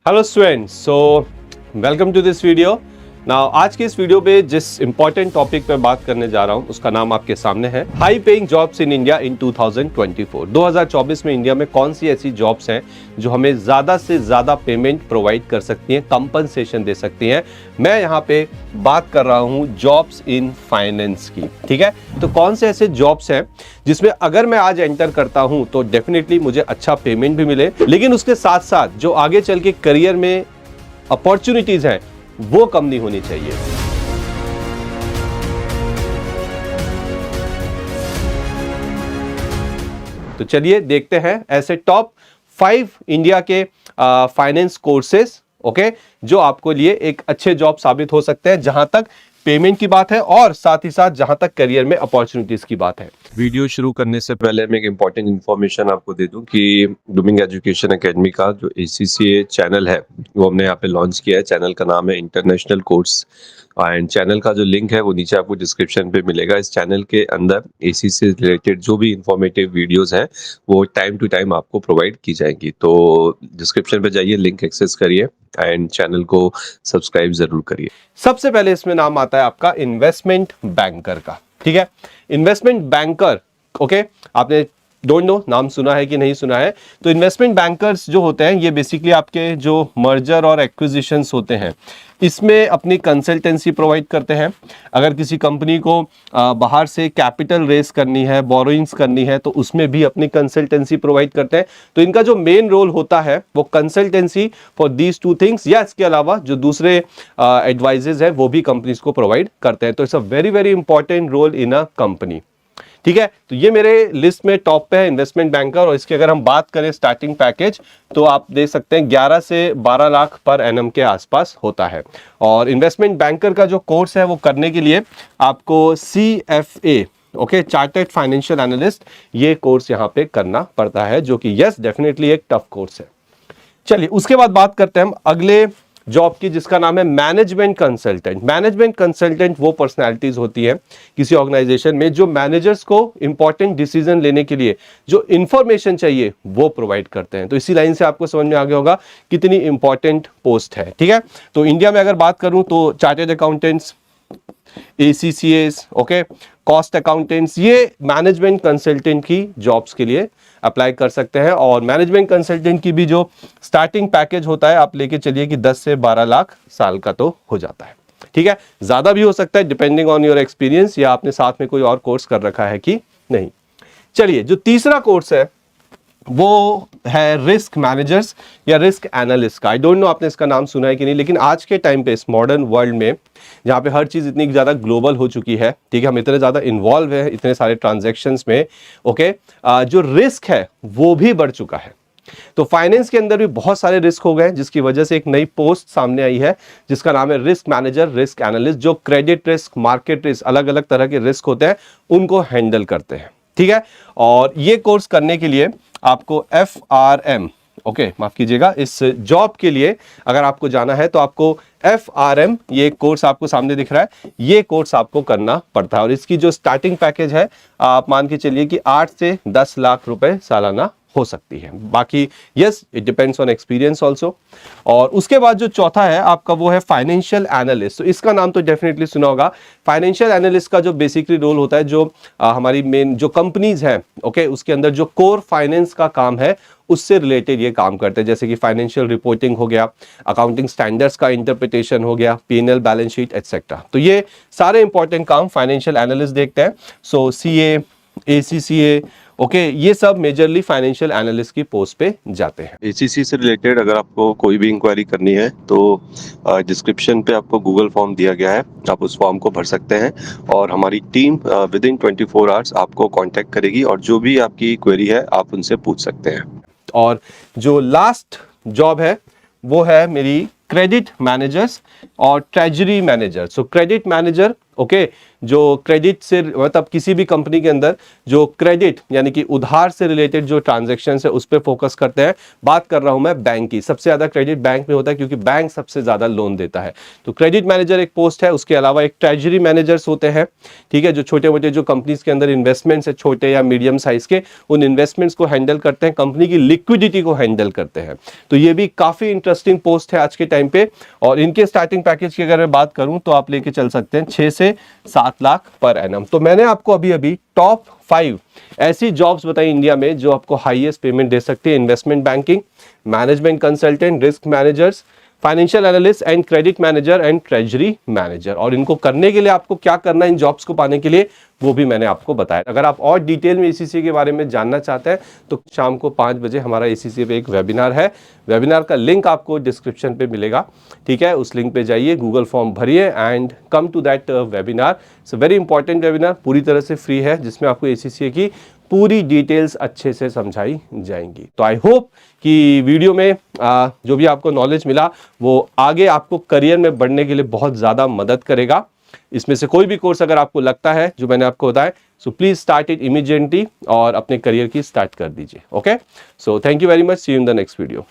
Hello students, so welcome to this video. Now आज के इस वीडियो पे जिस इंपॉर्टेंट टॉपिक पे बात करने जा रहा हूं उसका नाम आपके सामने है high paying jobs in India in 2024। 2024 में इंडिया में कौन सी ऐसी जॉब्स हैं जो हमें ज़्यादा से ज़्यादा पेमेंट प्रोवाइड कर सकती हैं, कंपनसेशन दे सकती हैं। मैं यहाँ पे बात कर रहा हूँ जॉब्स इन फाइनेंस की। ठीक है, तो कौन से ऐसे जॉब्स हैं जिसमें अगर मैं आज एंटर करता हूँ तो डेफिनेटली मुझे अच्छा पेमेंट भी मिले, लेकिन उसके साथ साथ जो आगे चल के करियर में अपॉर्चुनिटीज हैं वो कम नहीं होनी चाहिए। तो चलिए देखते हैं ऐसे टॉप 5 इंडिया के फाइनेंस कोर्सेज, ओके, जो आपको लिए एक अच्छे जॉब साबित हो सकते हैं जहां तक पेमेंट की बात है और साथ ही साथ जहां तक करियर में अपॉर्चुनिटीज की बात है। वीडियो शुरू करने से पहले मैं एक इम्पॉर्टेंट इन्फॉर्मेशन आपको दे दूं कि ब्लूमिंग एजुकेशन एकेडमी का जो ACCA चैनल है वो हमने यहाँ पे लॉन्च किया है। चैनल का नाम है इंटरनेशनल कोर्स एंड चैनल का जो लिंक है वो नीचे आपको डिस्क्रिप्शन पे मिलेगा। इस चैनल के अंदर ACCA से रिलेटेड जो भी इंफॉर्मेटिव वीडियोस हैं वो टाइम टू टाइम आपको प्रोवाइड की जाएंगी। तो डिस्क्रिप्शन पे जाइए, लिंक एक्सेस करिए एंड चैनल को सब्सक्राइब जरूर करिए। सबसे पहले इसमें नाम आता है आपका इन्वेस्टमेंट बैंकर का। ठीक है, इन्वेस्टमेंट बैंकर, ओके, आपने डोंट नो नाम सुना है कि नहीं सुना है। तो इन्वेस्टमेंट बैंकर्स जो होते हैं ये बेसिकली आपके जो मर्जर और एक्विजिशंस होते हैं इसमें अपनी कंसल्टेंसी प्रोवाइड करते हैं। अगर किसी कंपनी को बाहर से कैपिटल रेस करनी है, बोरोइंग्स करनी है, तो उसमें भी अपनी कंसल्टेंसी प्रोवाइड करते हैं। तो इनका जो मेन रोल होता है वो consultancy for these two things, या इसके अलावा जो दूसरे एडवाइजेज है वो भी कंपनीज को प्रोवाइड करते हैं। तो it's a very very important role in a company. ठीक है, तो ये मेरे लिस्ट में टॉप पे है इन्वेस्टमेंट बैंकर। और इसकी अगर हम बात करें स्टार्टिंग पैकेज तो आप देख सकते हैं 11 से 12 लाख पर एनम के आसपास होता है। और इन्वेस्टमेंट बैंकर का जो कोर्स है वो करने के लिए आपको CFA, okay, chartered financial analyst, ये कोर्स यहाँ पे करना पड़ता है, जो कि यस डेफिनेटली एक टफ कोर्स है। चलिए उसके बाद बात करते हैं हम अगले जॉब की जिसका नाम है मैनेजमेंट कंसल्टेंट। मैनेजमेंट कंसल्टेंट वो पर्सनालिटीज होती है किसी ऑर्गेनाइजेशन में जो मैनेजर्स को इंपॉर्टेंट डिसीजन लेने के लिए जो इंफॉर्मेशन चाहिए वो प्रोवाइड करते हैं। तो इसी लाइन से आपको समझ में आ गया होगा कितनी इंपॉर्टेंट पोस्ट है। ठीक है, तो इंडिया में अगर बात करूं तो chartered accountants, ACCAs, okay, cost accountants, ये मैनेजमेंट कंसल्टेंट की जॉब्स के लिए अप्लाई कर सकते हैं। और मैनेजमेंट कंसल्टेंट की भी जो स्टार्टिंग पैकेज होता है आप लेके चलिए कि 10 से 12 लाख साल का तो हो जाता है। ठीक है, ज्यादा भी हो सकता है डिपेंडिंग ऑन योर एक्सपीरियंस या आपने साथ में कोई और कोर्स कर रखा है कि नहीं। चलिए जो तीसरा कोर्स है वो है रिस्क मैनेजर्स या रिस्क एनालिस्ट का। आई डोंट नो आपने इसका नाम सुना है कि नहीं, लेकिन आज के टाइम पे इस मॉडर्न वर्ल्ड में जहाँ पे हर चीज़ इतनी ज़्यादा ग्लोबल हो चुकी है, ठीक है, हम इतने ज़्यादा इन्वॉल्व हैं इतने सारे ट्रांजैक्शंस में, ओके, जो रिस्क है वो भी बढ़ चुका है। तो फाइनेंस के अंदर भी बहुत सारे रिस्क हो गए जिसकी वजह से एक नई पोस्ट सामने आई है जिसका नाम है रिस्क मैनेजर, रिस्क एनालिस्ट, जो क्रेडिट रिस्क, मार्केट रिस्क, अलग अलग तरह के रिस्क होते हैं उनको हैंडल करते हैं। ठीक है, और ये कोर्स करने के लिए आपको FRM, ओके, माफ कीजिएगा, इस जॉब के लिए अगर आपको जाना है तो आपको FRM, ये कोर्स आपको सामने दिख रहा है, ये कोर्स आपको करना पड़ता है। और इसकी जो स्टार्टिंग पैकेज है आप मान के चलिए कि 8 से 10 लाख रुपए सालाना हो सकती है। बाकी yes it depends on experience also. और उसके बाद जो चौथा है आपका वो है फाइनेंशियल एनालिस्ट। तो इसका नाम तो डेफिनेटली सुना होगा। फाइनेंशियल एनालिस्ट का जो बेसिकली रोल होता है, जो हमारी मेन जो कंपनीज हैं, ओके, उसके अंदर जो कोर फाइनेंस का काम है उससे रिलेटेड ये काम करते हैं, जैसे कि फाइनेंशियल रिपोर्टिंग हो गया, अकाउंटिंग स्टैंडर्ड्स का इंटरप्रिटेशन हो गया, P&L, बैलेंस शीट एटसेट्रा। तो ये सारे इंपॉर्टेंट काम फाइनेंशियल एनालिस्ट देखते हैं। सो CA, ACCA, ओके, ये सब मेजरली फाइनेंशियल एनालिस्ट की पोस्ट पे जाते हैं। ACCA से रिलेटेड अगर आपको कोई भी इंक्वायरी करनी है तो डिस्क्रिप्शन पे आपको गूगल फॉर्म दिया गया है, आप उस फॉर्म को भर सकते हैं और हमारी टीम विद इन 24 आवर्स आपको कांटेक्ट करेगी और जो भी आपकी क्वेरी है आप उनसे पूछ सकते हैं। और जो लास्ट जॉब है वो है मेरी क्रेडिट मैनेजर्स और ट्रेजरी मैनेजर। सो क्रेडिट मैनेजर ओके जो क्रेडिट से मतलब किसी भी कंपनी के अंदर जो क्रेडिट यानी कि उधार से रिलेटेड जो ट्रांजैक्शन है उस पर फोकस करते हैं। बात कर रहा हूं मैं बैंक की, सबसे ज्यादा क्रेडिट बैंक में होता है क्योंकि बैंक सबसे ज्यादा लोन देता है। तो क्रेडिट मैनेजर एक पोस्ट है, उसके अलावा एक ट्रेजरी मैनेजर्स होते हैं, ठीक है, जो छोटे मोटे जो कंपनीज के अंदर इन्वेस्टमेंट्स है छोटे या मीडियम साइज के, उन इन्वेस्टमेंट्स को हैंडल करते हैं, कंपनी की लिक्विडिटी को हैंडल करते हैं। तो ये भी काफी इंटरेस्टिंग पोस्ट है आज के टाइम पे। और इनके स्टार्टिंग पैकेज की अगर मैं बात करूं तो आप लेके चल सकते हैं 6 से 7 लाख पर एनम। तो मैंने आपको अभी टॉप 5 ऐसी जॉब्स बताई इंडिया में जो आपको हाईएस्ट पेमेंट दे सकती है। Investment banking, management consultant, risk managers, financial analyst and credit manager and treasury manager. और इनको करने के लिए आपको क्या करना है, इन जॉब्स को पाने के लिए, वो भी मैंने आपको बताया। अगर आप और डिटेल में एसीसीए के बारे में जानना चाहते हैं तो शाम को 5 बजे हमारा एसीसीए पे एक वेबिनार है। वेबिनार का लिंक आपको डिस्क्रिप्शन पे मिलेगा, ठीक है, उस लिंक पे जाइए, गूगल फॉर्म भरिए and come to that webinar. It's very important webinar, पूरी तरह से फ्री है, जिसमें आपको एसीसीए की पूरी डिटेल्स अच्छे से समझाई जाएंगी। तो आई होप कि वीडियो में जो भी आपको नॉलेज मिला वो आगे आपको करियर में बढ़ने के लिए बहुत ज़्यादा मदद करेगा। इसमें से कोई भी कोर्स अगर आपको लगता है जो मैंने आपको बताया, so please start it immediately और अपने करियर की स्टार्ट कर दीजिए। Okay, so thank you very much, see you in the next video.